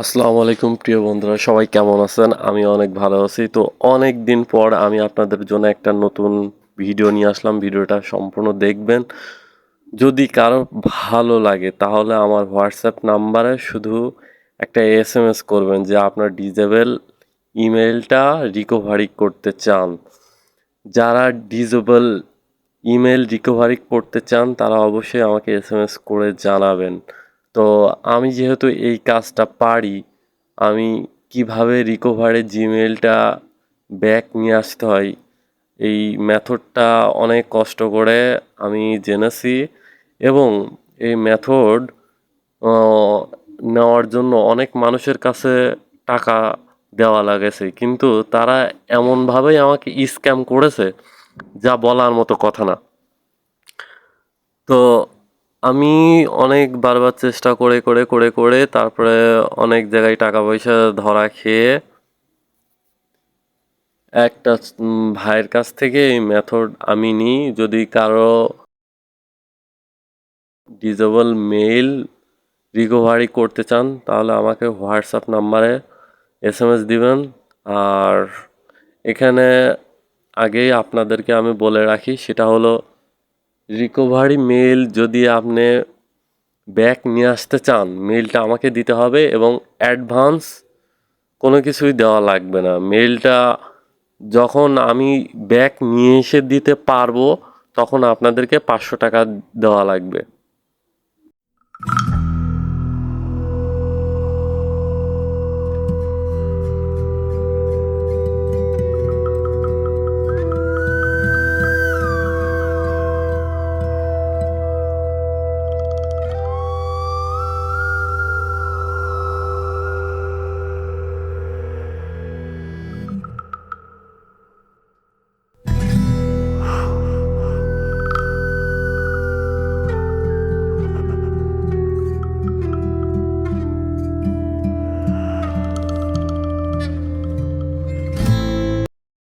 আসসালামু আলাইকুম প্রিয় বন্ধুরা, সবাই কেমন আছেন? আমি অনেক ভালো আছি। তো অনেক দিন পর আমি আপনাদের জন্য একটা নতুন ভিডিও নিয়ে আসলাম। ভিডিওটা সম্পূর্ণ দেখবেন। যদি কারো ভালো লাগে তাহলে আমার হোয়াটসঅ্যাপ নাম্বারে শুধু একটা এসএমএস করবেন যে আপনার ডিজেবল ইমেলটা রিকভারি করতে চান। যারা ডিজেবল ইমেল রিকভারি করতে চান তারা অবশ্যই আমাকে এসএমএস করে জানাবেন। তো আমি যেহেতু এই কাজটা পারি, আমি কিভাবে রিকভারি জিমেইলটা ব্যাক নিয়ে আসতে হয় এই মেথডটা অনেক কষ্ট করে আমি জেনেছি এবং এই মেথড নেওয়ার জন্য অনেক মানুষের কাছে টাকা দেওয়া লাগেছে, কিন্তু তারা এমনভাবেই আমাকে স্ক্যাম করেছে যা বলার মতো কথা না। তো আমি অনেক বারবার চেষ্টা করে তারপরে অনেক জায়গায় টাকা পয়সা ধরা খেয়ে একটা ভাইয়ের কাছ থেকে এই মেথড আমি নিই। যদি কারো ডিজেবল মেইল রিকভারি করতে চান তাহলে আমাকে হোয়াটসঅ্যাপ নাম্বারে এসএমএস দিবেন। আর এখানে আগেই আপনাদেরকে আমি বলে রাখি, সেটা হলো রিকভারি মেইল যদি আপনি ব্যাক নিয়ে আসতে চান, মেইলটা আমাকে দিতে হবে এবং অ্যাডভান্স কোনো কিছুই দেওয়া লাগবে না। মেইলটা যখন আমি ব্যাক নিয়ে এসে দিতে পারবো তখন আপনাদেরকে 500 টাকা দেওয়া লাগবে।